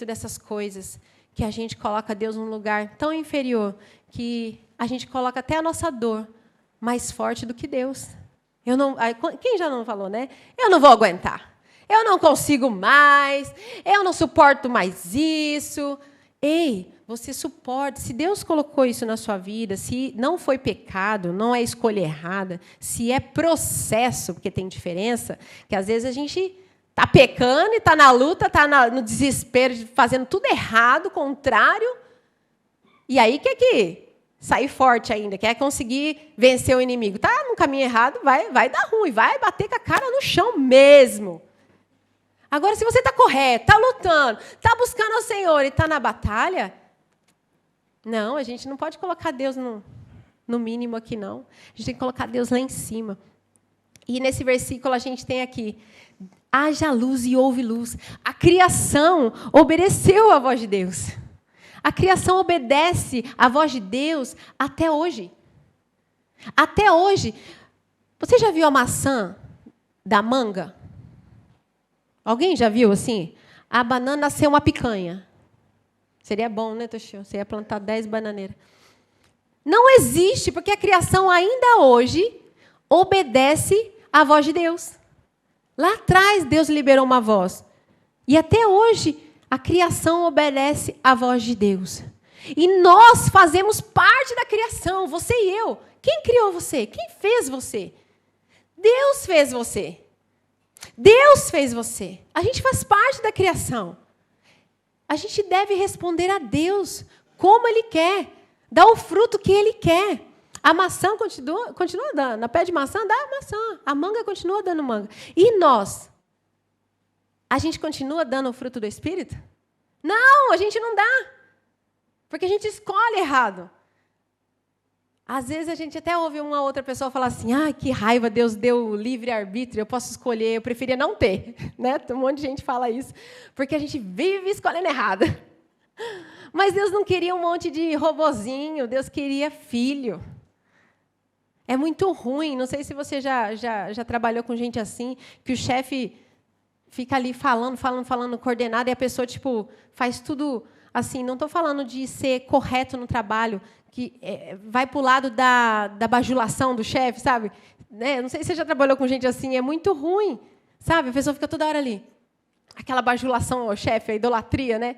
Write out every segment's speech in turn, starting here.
dessas coisas, que a gente coloca Deus num lugar tão inferior, que a gente coloca até a nossa dor mais forte do que Deus. Quem já não falou, né? Eu não vou aguentar. Eu não consigo mais. Eu não suporto mais isso. Ei, você suporta. Se Deus colocou isso na sua vida, se não foi pecado, não é escolha errada, se é processo, porque tem diferença, que às vezes a gente está pecando e está na luta, está no desespero, fazendo tudo errado, contrário, e aí quer que sair forte ainda, quer conseguir vencer o inimigo. Está no caminho errado, vai dar ruim, vai bater com a cara no chão mesmo. Agora, se você está correto, está lutando, está buscando ao Senhor e está na batalha, não, a gente não pode colocar Deus no mínimo aqui, não. A gente tem que colocar Deus lá em cima. E nesse versículo a gente tem aqui, haja luz e houve luz. A criação obedeceu à voz de Deus. A criação obedece à voz de Deus até hoje. Até hoje. Você já viu a maçã da manga? Alguém já viu assim? A banana nasceu uma picanha. Seria bom, né, Toshio? Você ia plantar 10 bananeiras. Não existe, porque a criação ainda hoje obedece à voz de Deus. Lá atrás, Deus liberou uma voz. E até hoje, a criação obedece à voz de Deus. E nós fazemos parte da criação, você e eu. Quem criou você? Quem fez você? Deus fez você. Deus fez você. A gente faz parte da criação. A gente deve responder a Deus como Ele quer. Dar o fruto que Ele quer. A maçã continua dando. A pé de maçã dá maçã. A manga continua dando manga. E nós? A gente continua dando o fruto do Espírito? Não, a gente não dá. Porque a gente escolhe errado. Às vezes a gente até ouve uma outra pessoa falar assim, que raiva, Deus deu livre-arbítrio, eu posso escolher, eu preferia não ter. Né? Um monte de gente fala isso. Porque a gente vive escolhendo errado. Mas Deus não queria um monte de robozinho, Deus queria filho. É muito ruim, não sei se você já trabalhou com gente assim, que o chefe fica ali falando, coordenado, e a pessoa faz tudo assim. Não estou falando de ser correto no trabalho, que vai para o lado da bajulação do chefe, sabe? Né? Não sei se você já trabalhou com gente assim, é muito ruim, sabe? A pessoa fica toda hora ali. Aquela bajulação ao chefe, a idolatria, né?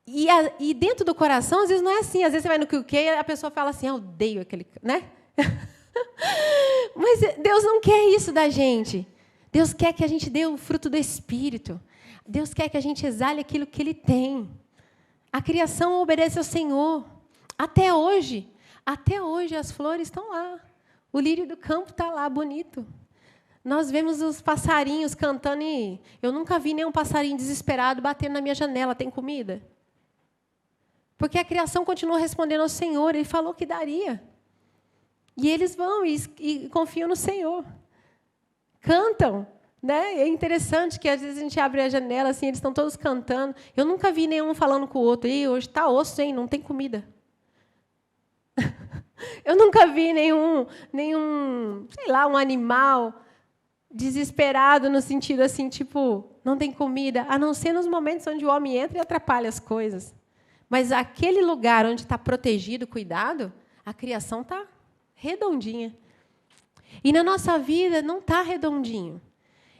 E dentro do coração, às vezes, não é assim. Às vezes você vai no QQ e a pessoa fala assim, eu odeio aquele... Né? Mas Deus não quer isso da gente. Deus quer que a gente dê o fruto do Espírito. Deus quer que a gente exale aquilo que Ele tem. A criação obedece ao Senhor. Até hoje as flores estão lá. O lírio do campo está lá, bonito. Nós vemos os passarinhos cantando e eu nunca vi nenhum passarinho desesperado batendo na minha janela. Tem comida? Porque a criação continua respondendo ao Senhor. Ele falou que daria. E eles vão e confiam no Senhor. Cantam. Né? É interessante que, às vezes, a gente abre a janela, assim, eles estão todos cantando. Eu nunca vi nenhum falando com o outro. Hoje está osso, hein? Não tem comida. Eu nunca vi nenhum, sei lá, um animal desesperado no sentido assim, não tem comida, a não ser nos momentos onde o homem entra e atrapalha as coisas. Mas aquele lugar onde está protegido, cuidado, a criação está redondinha. E na nossa vida não está redondinho.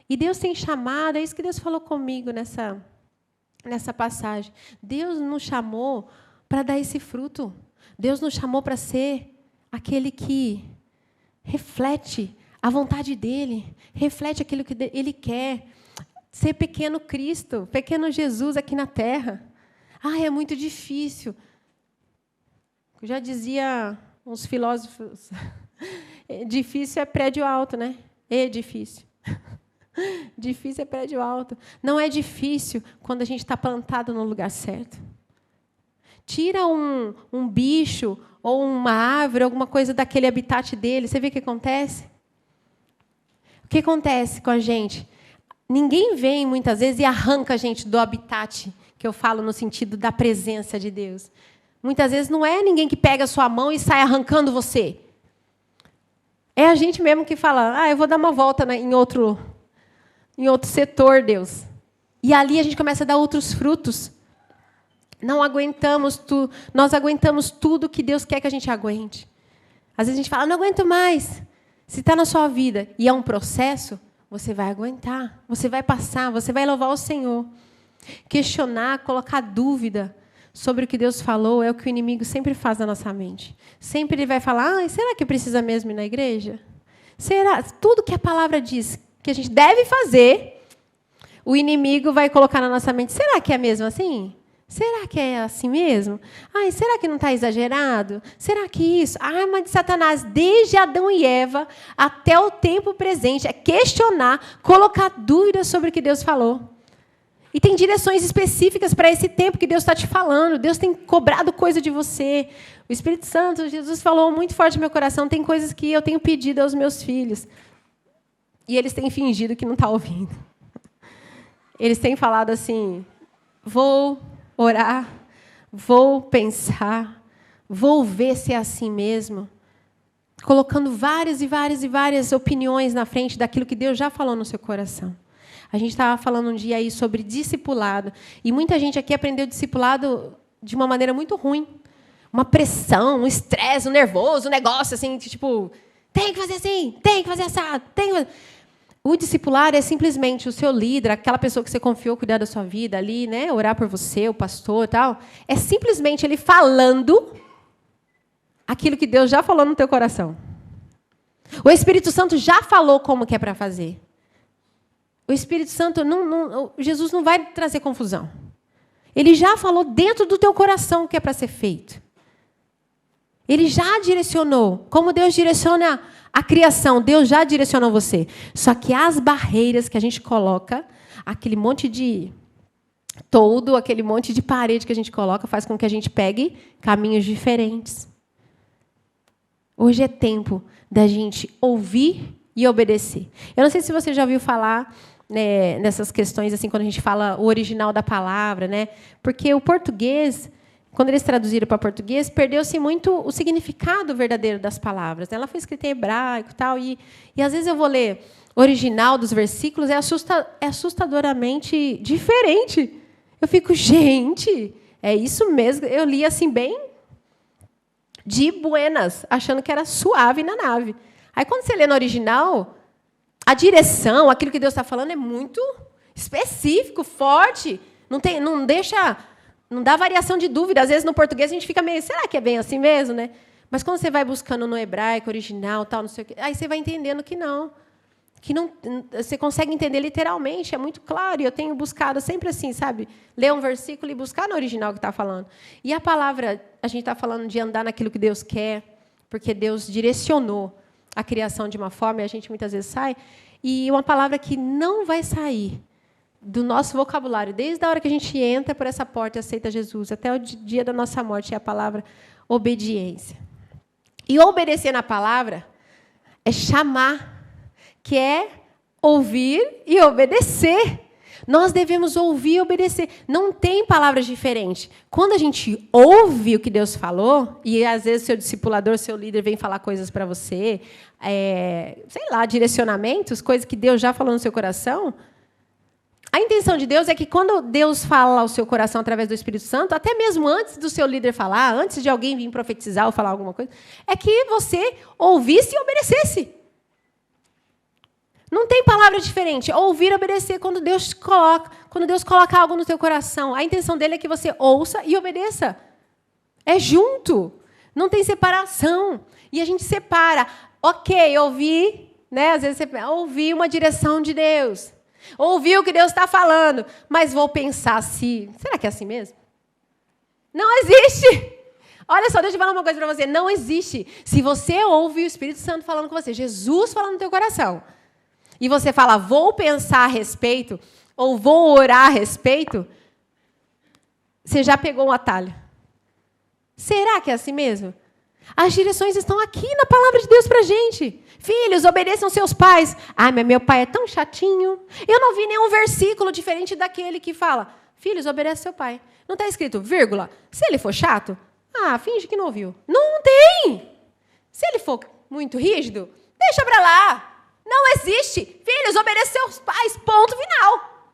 E Deus tem chamado, é isso que Deus falou comigo nessa passagem. Deus nos chamou para dar esse fruto. Deus nos chamou para ser aquele que reflete a vontade dele, reflete aquilo que Ele quer. Ser pequeno Cristo, pequeno Jesus aqui na terra. É muito difícil. Já dizia uns filósofos, difícil é prédio alto, né? Difícil. Difícil é prédio alto. Não é difícil quando a gente está plantado no lugar certo. Tira um bicho ou uma árvore, alguma coisa daquele habitat dele. Você vê o que acontece? O que acontece com a gente? Ninguém vem, muitas vezes, e arranca a gente do habitat, que eu falo no sentido da presença de Deus. Muitas vezes não é ninguém que pega a sua mão e sai arrancando você. É a gente mesmo que fala, eu vou dar uma volta em outro setor, Deus. E ali a gente começa a dar outros frutos. Nós aguentamos tudo que Deus quer que a gente aguente. Às vezes a gente fala, não aguento mais. Se está na sua vida e é um processo, você vai aguentar, você vai passar, você vai louvar o Senhor. Questionar, colocar dúvida sobre o que Deus falou é o que o inimigo sempre faz na nossa mente. Sempre ele vai falar, será que precisa mesmo ir na igreja? Será? Tudo que a palavra diz que a gente deve fazer, o inimigo vai colocar na nossa mente, será que é mesmo assim? Será que é assim mesmo? Será que não está exagerado? Será que isso? A arma de Satanás, desde Adão e Eva até o tempo presente, é questionar, colocar dúvidas sobre o que Deus falou. E tem direções específicas para esse tempo que Deus está te falando. Deus tem cobrado coisa de você. O Espírito Santo, Jesus falou muito forte no meu coração, tem coisas que eu tenho pedido aos meus filhos. E eles têm fingido que não estão ouvindo. Eles têm falado assim, vou orar, vou pensar, vou ver se é assim mesmo. Colocando várias e várias e várias opiniões na frente daquilo que Deus já falou no seu coração. A gente estava falando um dia aí sobre discipulado. E muita gente aqui aprendeu discipulado de uma maneira muito ruim. Uma pressão, um estresse, um nervoso, um negócio assim, tipo, tem que fazer assim, tem que fazer assado, tem que fazer... O discipulado é simplesmente o seu líder, aquela pessoa que você confiou cuidar da sua vida ali, né? Orar por você, o pastor e tal. É simplesmente ele falando aquilo que Deus já falou no teu coração. O Espírito Santo já falou como que é para fazer. O Espírito Santo, Jesus não vai trazer confusão. Ele já falou dentro do teu coração o que é para ser feito. Ele já direcionou. Como Deus direciona a criação, Deus já direcionou você. Só que as barreiras que a gente coloca, aquele monte de toldo, aquele monte de parede que a gente coloca, faz com que a gente pegue caminhos diferentes. Hoje é tempo da gente ouvir e obedecer. Eu não sei se você já ouviu falar, né, nessas questões, assim, quando a gente fala o original da palavra, né? Porque o português, quando eles traduziram para português, perdeu-se muito o significado verdadeiro das palavras. Ela foi escrita em hebraico e tal, e às vezes eu vou ler o original dos versículos, é assustadoramente diferente. Eu fico, gente, é isso mesmo? Eu li assim bem de buenas, achando que era suave na nave. Aí, quando você lê no original, a direção, aquilo que Deus está falando é muito específico, forte. Não dá variação de dúvida. Às vezes, no português, a gente fica meio, será que é bem assim mesmo, né? Mas quando você vai buscando no hebraico, original, tal, não sei o quê, aí você vai entendendo que não. Você consegue entender literalmente, é muito claro. E eu tenho buscado sempre assim, sabe? Ler um versículo e buscar no original que está falando. E a palavra, a gente está falando de andar naquilo que Deus quer, porque Deus direcionou a criação de uma forma, e a gente muitas vezes sai, e uma palavra que não vai sair do nosso vocabulário, desde a hora que a gente entra por essa porta e aceita Jesus, até o dia da nossa morte, é a palavra obediência. E obedecer na palavra é chamar, que é ouvir e obedecer. Nós devemos ouvir e obedecer. Não tem palavras diferentes. Quando a gente ouve o que Deus falou, e às vezes seu discipulador, seu líder vem falar coisas para você, sei lá, direcionamentos, coisas que Deus já falou no seu coração, a intenção de Deus é que quando Deus fala ao seu coração através do Espírito Santo, até mesmo antes do seu líder falar, antes de alguém vir profetizar ou falar alguma coisa, é que você ouvisse e obedecesse. Não tem palavra diferente. Ouvir e obedecer quando Deus coloca algo no teu coração. A intenção dele é que você ouça e obedeça. É junto. Não tem separação. E a gente separa. Ok, ouvi, né? Às vezes você ouvi uma direção de Deus. Ouvi o que Deus está falando. Mas vou pensar se... Será que é assim mesmo? Não existe. Olha só, deixa eu falar uma coisa para você. Não existe. Se você ouve o Espírito Santo falando com você, Jesus falando no teu coração, e você fala, vou pensar a respeito, ou vou orar a respeito, você já pegou um atalho. Será que é assim mesmo? As direções estão aqui na palavra de Deus para a gente. Filhos, obedeçam seus pais. Mas meu pai é tão chatinho. Eu não vi nenhum versículo diferente daquele que fala, filhos, obedeça seu pai. Não está escrito, vírgula, se ele for chato, finge que não ouviu. Não tem! Se ele for muito rígido, deixa para lá. Não existe. Filhos, obedecer seus pais, ponto final.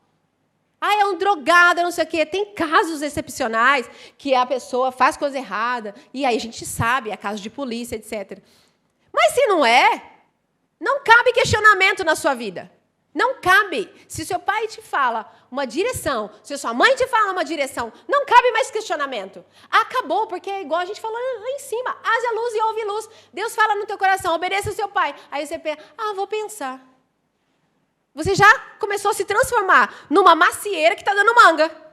Ah, é um drogado, não sei o quê. Tem casos excepcionais que a pessoa faz coisa errada, e aí a gente sabe, é caso de polícia, etc. Mas se não é, não cabe questionamento na sua vida. Não cabe. Se seu pai te fala uma direção, se sua mãe te fala uma direção, não cabe mais questionamento. Acabou, porque é igual a gente falou lá em cima. Haja luz e ouve luz. Deus fala no teu coração, obedeça o seu pai. Aí você pensa, vou pensar. Você já começou a se transformar numa macieira que está dando manga.